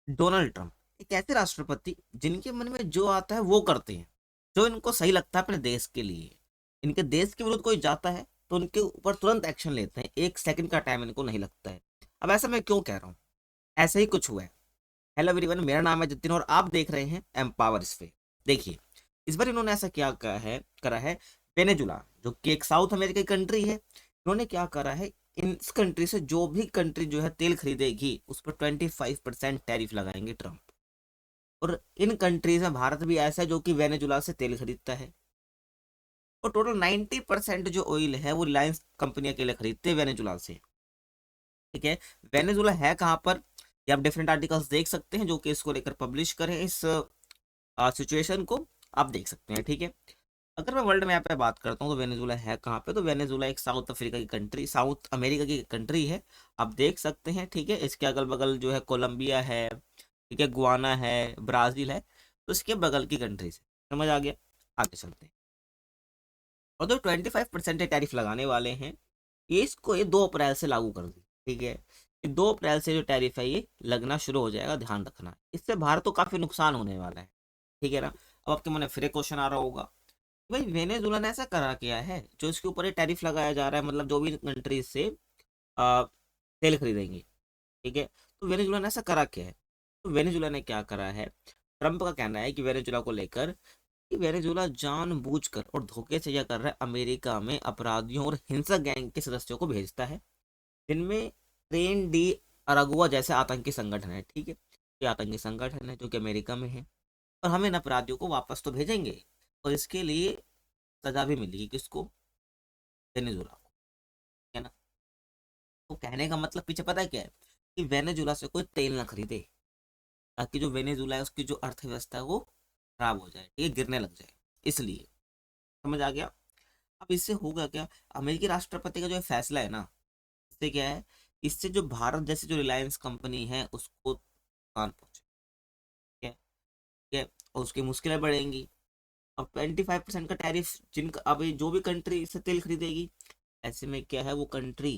Donald Trump एक ऐसे राष्ट्रपति जिनके मन में जो आता है वो करते हैं, जो इनको सही लगता है अपने देश के लिए। इनके देश के विरुद्ध कोई जाता है तो उनके ऊपर तुरंत एक्शन लेते हैं, एक सेकंड का टाइम इनको नहीं लगता है। अब ऐसा मैं क्यों कह रहा हूँ, ऐसा ही कुछ हुआ है। हेलो एवरीवन, मेरा नाम है जतिन और आप देख रहे हैं एम्पावर स्फीयर। देखिए, इस बार इन्होंने ऐसा क्या करा है वेनेजुला, जो कि एक साउथ अमेरिकी कंट्री है। इन्होंने क्या करा है, इस कंट्री से जो भी कंट्री जो है तेल खरीदेगी उस पर 25% टैरिफ लगाएंगे ट्रम्प। और इन कंट्रीज में भारत भी ऐसा है जो कि वेनेजुला से तेल खरीदता है। और टोटल 90% जो ऑयल है वो रिलायंस कंपनी अकेले खरीदते हैं वेनेजुला से। ठीक है, वेनेजुला है कहाँ पर, ये आप डिफरेंट आर्टिकल्स देख सकते हैं जो कि इसको लेकर पब्लिश करें, इस सिचुएशन को आप देख सकते हैं। ठीक है, अगर मैं वर्ल्ड मैप पे बात करता हूँ तो वेनेजुला है कहाँ पे, तो वेनेजुला एक साउथ अफ्रीका की कंट्री, साउथ अमेरिका की कंट्री है। आप देख सकते हैं। ठीक है, इसके अगल बगल जो है कोलंबिया है, ठीक है, गुआना है, ब्राजील है, तो इसके बगल की कंट्री से। समझ आ गया, आगे चलते हैं। और जो 25% टैरिफ लगाने वाले हैं, ये 2 अप्रैल से लागू कर दी। ठीक है, ये 2 अप्रैल से जो टैरिफ है ये लगना शुरू हो जाएगा, ध्यान रखना। इससे भारत को काफी नुकसान होने वाला है। ठीक है ना। अब आपके मन में फिर एक क्वेश्चन आ रहा होगा, भाई वेनेजुला ने ऐसा करा क्या है जो इसके ऊपर ये टैरिफ लगाया जा रहा है, मतलब जो भी कंट्रीज से आ, तेल खरीदेंगे। ठीक है, तो वेनेजुला ने ऐसा करा क्या है। तो वेनेजुला ने क्या करा है, ट्रंप का कहना है कि वेनेजुला को लेकर कि वेनेजुला जानबूझकर और धोखे से यह कर रहा है, अमेरिका में अपराधियों और हिंसक गैंग के सदस्यों को भेजता है, जिनमें ट्रेन डी अरागुआ जैसे आतंकी संगठन है। ठीक है, ये आतंकी संगठन है जो कि अमेरिका में है, और हम इन अपराधियों को वापस तो भेजेंगे, और इसके लिए सजा भी मिलेगी किसको, वेनेजुला को। है ना। तो कहने का मतलब पीछे पता है क्या है, कि वेनेजुला से कोई तेल ना खरीदे, ताकि जो वेनेजुला है उसकी जो अर्थव्यवस्था है वो खराब हो जाए, ठीक है, गिरने लग जाए, इसलिए। समझ आ गया। अब इससे होगा क्या, अमेरिकी राष्ट्रपति का जो फैसला है ना, इससे क्या है, इससे जो भारत जैसी जो रिलायंस कंपनी है उसको नुकसान पहुंचे। ठीक है, ठीक है, और उसकी मुश्किलें बढ़ेंगी। अब 25% का टैरिफ, जिनका अब ये जो भी कंट्री इससे तेल खरीदेगी, ऐसे में क्या है, वो कंट्री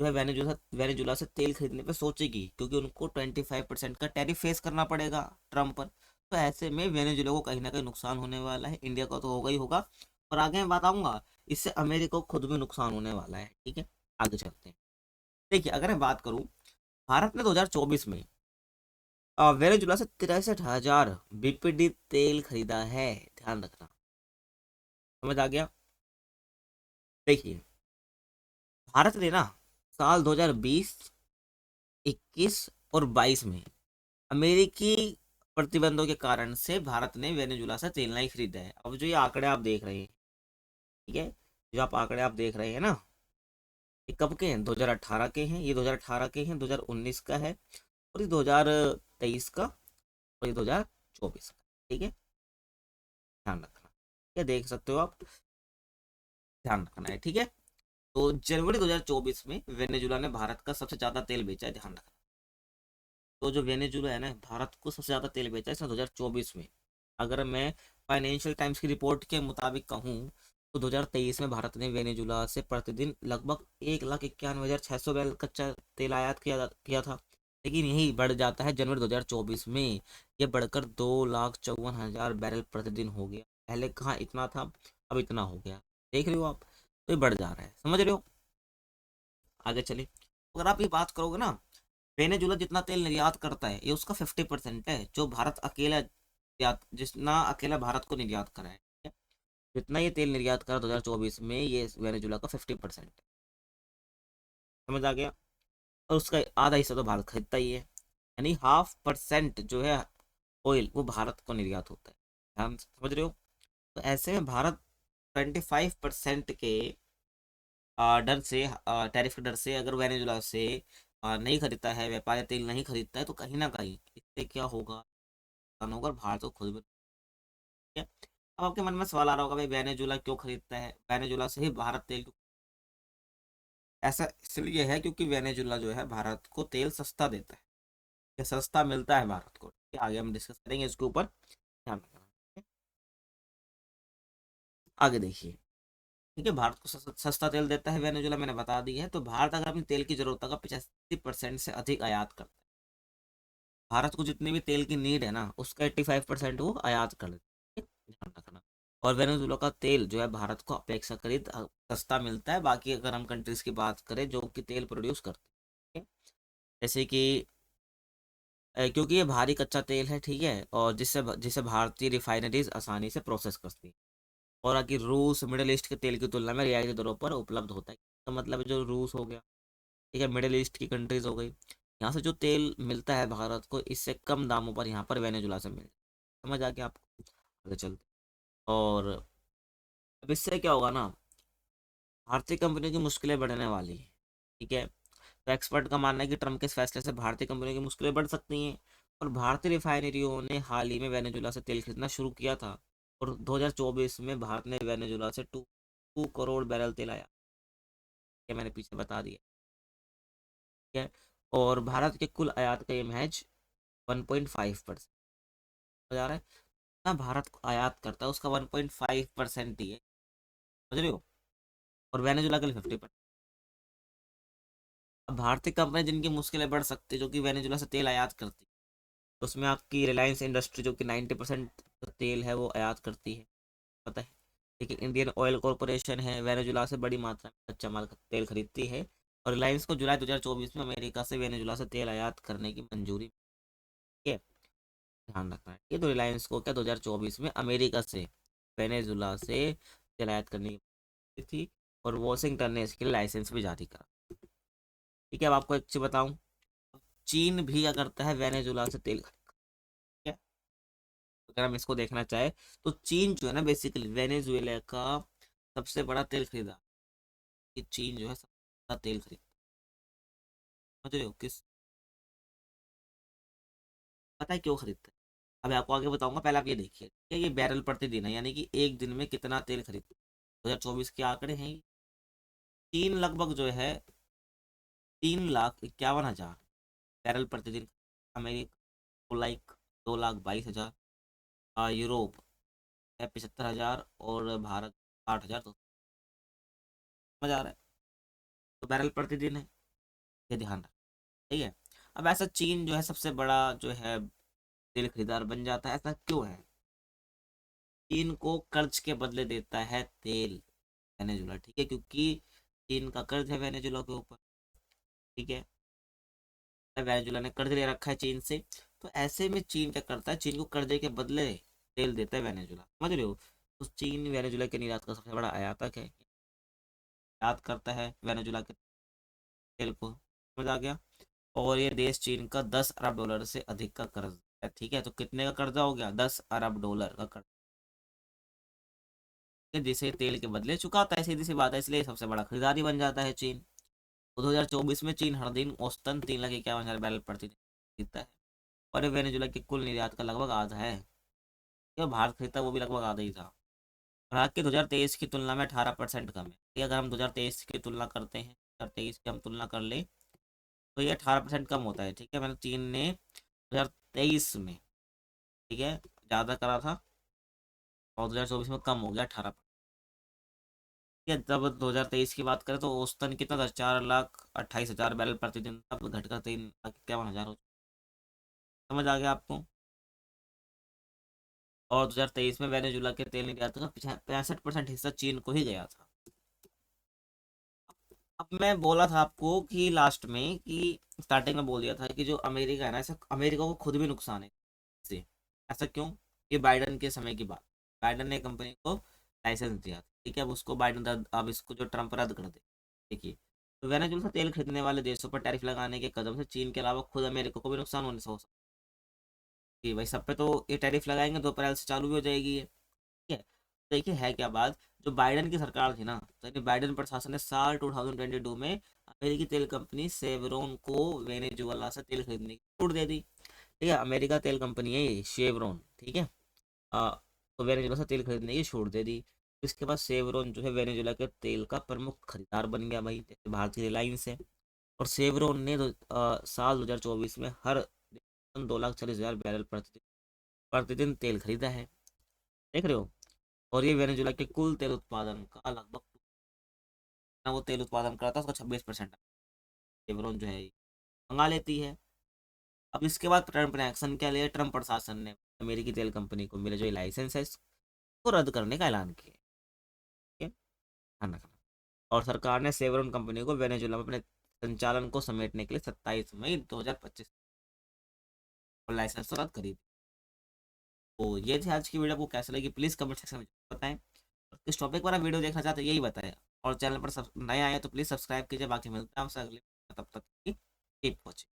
जो है वेनेजुला वेनेजुला से तेल खरीदने पे सोचेगी, क्योंकि उनको 25% का टैरिफ फेस करना पड़ेगा ट्रम्प पर। तो ऐसे में वेनेजुला को कहीं ना कहीं नुकसान होने वाला है, इंडिया को तो होगा ही होगा, और आगे मैं बताऊंगा इससे अमेरिका को खुद भी नुकसान होने वाला है। ठीक है, आगे चलते हैं। देखिए, अगर मैं बात करूं, भारत ने 2024 में वेनेजुला से 63,000 बीपीडी तेल खरीदा है, ध्यान रखना। समझ आ गया। देखिए, भारत ने ना साल 2020, 21 और 22 में अमेरिकी प्रतिबंधों के कारण से भारत ने वेनेजुला से तेल नहीं खरीदा है। अब जो ये आंकड़े आप देख रहे हैं, ठीक है, जो आप आंकड़े आप देख रहे हैं ना, ये कब के हैं, 2018 के हैं, ये 2018 के हैं, 2019 का है, और ये 2023 का, और ये 2024 का। ठीक है, ध्यान रखना, ये देख सकते हो आप, ध्यान रखना है। ठीक है, तो जनवरी 2024 में वेनेजुला ने भारत का सबसे ज्यादा तेल बेचा है, ध्यान रखना। तो जो वेनेजुला है ना, भारत को सबसे ज्यादा तेल बेचा है इसने 2024 में। अगर मैं फाइनेंशियल टाइम्स की रिपोर्ट के मुताबिक कहूँ, तो 2023 में भारत ने वेनेजुला से प्रतिदिन लगभग 1,91,600 बैरल कच्चा तेल आयात किया था। लेकिन यही बढ़ जाता है जनवरी 2024 में, ये बढ़कर 2,54,000 बैरल प्रतिदिन हो गया। पहले कहाँ इतना था, अब इतना हो गया। देख रहे हो आप, तो ये बढ़ जा रहा है, समझ रहे हो। आगे चले, अगर आप ये बात करोगे ना, वेनेजुला जितना तेल निर्यात करता है ये उसका 50% है, जो भारत अकेला जितना अकेला भारत को निर्यात करा है। ठीक है? जितना ये तेल निर्यात करा 2024 में, ये वेनेजुला का 50% है। समझ आ गया। और उसका आधा हिस्सा तो भारत खरीदता ही है, यानी 0.5% जो है ऑयल वो भारत को निर्यात होता है। ध्यान से समझ रहे हो। तो ऐसे में भारत 25% के डर से, टैरिफ के डर से अगर वेनेजुला से नहीं खरीदता है, व्यापारी तेल नहीं खरीदता है, तो कहीं ना कहीं इससे क्या होगा, नुकसान होगा, और भारत को खुद भी। ठीक है? अब आपके मन में सवाल आ रहा होगा, भाई वेनेजुला क्यों खरीदता है, वेनेजुला से ही भारत तेल क्यों। ऐसा इसलिए है क्योंकि वेनेजुला जो है भारत को तेल सस्ता देता है, या सस्ता मिलता है भारत को। ठीक है? आगे हम डिस्कस करेंगे इसके ऊपर, ध्यान रखना। ठीक है? आगे देखिए। ठीक है, भारत को सस्ता तेल देता है वेनेजुला, मैंने बता दी है। तो भारत अगर अपनी तेल की जरूरत का 85% से अधिक आयात करता है, भारत को जितनी भी तेल की नीड है ना, उसका 85% वो आयात कर देते हैं, ध्यान रखना। और वेनेजुला का तेल जो है भारत को अपेक्षाकृत सस्ता मिलता है, बाकी अगर हम कंट्रीज की बात करें जो कि तेल प्रोड्यूस करते हैं, जैसे कि क्योंकि ये भारी कच्चा तेल है, ठीक है, और जिससे जिसे भारतीय रिफाइनरीज आसानी से प्रोसेस करती हैं, और आगे रूस मिडिल ईस्ट के तेल की तुलना में रियायती दरों पर उपलब्ध होता है। तो मतलब जो रूस हो गया, ठीक है, मिडिल ईस्ट की कंट्रीज हो गई, यहाँ से जो तेल मिलता है भारत को, इससे कम दामों पर यहाँ पर वेनेजुला से मिल, समझ आ गया आपको? आगे चलते, और अब इससे क्या होगा ना, भारतीय कंपनियों की मुश्किलें बढ़ने वाली है, ठीक है। तो एक्सपर्ट का मानना है कि ट्रम्प के इस फैसले से भारतीय कंपनियों की मुश्किलें बढ़ सकती हैं, और भारतीय रिफाइनरियों ने हाल ही में वेनेजुला से तेल खरीदना शुरू किया था, और 2024 में भारत ने वेनेजुला से 2 करोड़ बैरल तेल आया, ये मैंने पीछे बता दिया, ठीक है। और भारत के कुल आयात का ये महज 1.5% हो जा रहा है ना, भारत को आयात करता है उसका 1.5% ही है, समझ रहे हो, और वेनेजुला के लिए 50%। अब भारतीय कंपनी जिनकी मुश्किलें बढ़ सकती है, जो कि वेनेजुला से तेल आयात करती है, तो उसमें आपकी रिलायंस इंडस्ट्री जो कि 90% तेल है वो आयात करती है, पता है। लेकिन इंडियन ऑयल कॉरपोरेशन है, वेनेजुला से बड़ी मात्रा में कच्चा माल तेल खरीदती है, और रिलायंस को जुलाई 2024 में अमेरिका से वेनेजुला से तेल आयात करने की मंजूरी मिली है, ध्यान रखना है। ये तो रिलायंस को क्या 2024 में अमेरिका से वेनेजुला से तेल आयात करने की मंजूरी थी, और वॉशिंगटन ने इसके लिए लाइसेंस भी जारी करा, ठीक है। अब आपको एक चीज बताऊं, चीन भी क्या करता है, वेनेजुला से तेल, ठीक है। अगर हम इसको देखना चाहे तो चीन जो है ना, बेसिकली वेनेजुएला का सबसे बड़ा तेल खरीदा, कि चीन जो है सबसे बड़ा तेल खरीद, समझ रहे हो किस, पता है क्यों खरीदता है? अभी आपको आगे बताऊंगा, पहले आप ये देखिए, ठीक है, ये बैरल प्रतिदिन है, यानी कि एक दिन में कितना तेल खरीदता है, 2024 के आंकड़े हैं ये। चीन लगभग जो है 3,51,000 बैरल प्रतिदिन, अमेरिका लाइक 2,22,000, यूरोप है 75,000, और भारत 8,000, तो समझ आ रहा है, तो बैरल प्रतिदिन है, ये ध्यान रख, ठीक है। अब ऐसा चीन जो है सबसे बड़ा जो है तेल खरीदार बन जाता है, ऐसा क्यों है? चीन को कर्ज के बदले देता है तेल वेनेजुला, ठीक है, क्योंकि चीन का कर्ज है वेनेजुला के ऊपर, ठीक है, वेनेजुला ने कर्ज ले रखा है चीन से, तो ऐसे में चीन क्या करता है, चीन को कर्जे के बदले तेल देता है वेनेजुला, समझ रहे हो? तो चीन वेनेजुला के निर्यात का सबसे बड़ा आयातक है, आयात करता है वेनेजुला के तेल को, समझ आ गया। और ये देश चीन का 10 अरब डॉलर से अधिक का कर्ज है, ठीक है, तो कितने का कर्जा हो गया, 10 अरब डॉलर का कर्ज, जिसे तेल के बदले चुकाता है, सीधी सी बात है, इसलिए सबसे बड़ा खरीदारी बन जाता है चीन। तो 2024 में चीन हर दिन औसतन 3,51,000 बैरल प्रति दिन खरीदता है, और ये वेनेजुला के कुल निर्यात का लगभग आधा है, जो भारत खरीदता है वो भी लगभग आधा ही था। भारत के 2023 की तुलना में 18% कम है, ये अगर हम 2023 की तुलना करते हैं, 2023 की हम तुलना कर ले, तो ये 18% कम होता है, ठीक है। मतलब चीन ने 2023 में, ठीक है, ज़्यादा करा था, और 2024 में कम हो गया 18%, ठीक है। जब 2023 की बात करें तो औसतन कितना था, 4,28,000 बैरल प्रतिदिन, अब घटकर 3,51,000 हो, समझ आ गया आपको? और 2023 में वेनेजुला के तेल निर्यात का 65% हिस्सा चीन को ही गया था। अब मैं बोला था आपको कि लास्ट में कि स्टार्टिंग में बोल दिया था कि जो अमेरिका है ना, ऐसा अमेरिका को खुद भी नुकसान है इससे, ऐसा क्यों? ये बाइडन के समय की बात, बाइडन ने कंपनी को लाइसेंस दिया था, ठीक है, अब उसको बाइडन अब इसको जो ट्रम्प रद्द कर दे, देखिए। तो वेनेजुला से तेल खरीदने वाले देशों पर टैरिफ लगाने के कदम से चीन के अलावा खुद अमेरिका को भी नुकसान होने से हो सकता है, कि भाई सब पे तो ये टैरिफ लगाएंगे, 2 अप्रैल से चालू भी हो जाएगी ये, ठीक है। देखिए है क्या बात, जो बाइडन की सरकार थी ना, तो यानी बाइडन प्रशासन ने साल 2022 में अमेरिकी तेल कंपनी सेवरोन को वेनेजुएला से तेल खरीदने की छूट दे दी, ठीक है। अमेरिका तेल कंपनी है ये शेवरॉन, ठीक है। आ, तो वेनेजुएला से तेल खरीदने की छूट दे दी। इसके बाद सेवरॉन जो है वेनेजुएला के तेल का प्रमुख खरीदार बन गया भाई, जैसे भारतीय रिलायंस है। और सेवरॉन ने साल 2024 में हर दिन 2,40,000 बैरल प्रतिदिन प्रतिदिन तेल खरीदा है, देख रहे हो। और ये वेनेजुएला के कुल तेल उत्पादन का लगभग, ना वो तेल उत्पादन करता है उसका 26% शेवरॉन जो है ये मंगा लेती है। अब इसके बाद ट्रम्प ने एक्शन क्या लिया, ट्रम्प प्रशासन ने अमेरिकी तेल कंपनी को मेरे जो लाइसेंस है इसको रद्द करने का ऐलान किया। ठीक है, ध्यान रखना। और सरकार ने सेवरन कंपनी को वेनेजुएला में अपने संचालन को समेटने के लिए 27 मई 2025 को लाइसेंस रद्द करी थी। तो ये थी आज की वीडियो, आपको कैसे लगी प्लीज़ कमेंट सेक्शन में बताएं। और किस टॉपिक पर आप वीडियो देखना चाहते हैं यही बताएं। और चैनल पर नए आए तो प्लीज़ सब्सक्राइब कीजिए। बाकी मिलते हैं आपसे अगले, तब तक कीप वॉचिंग।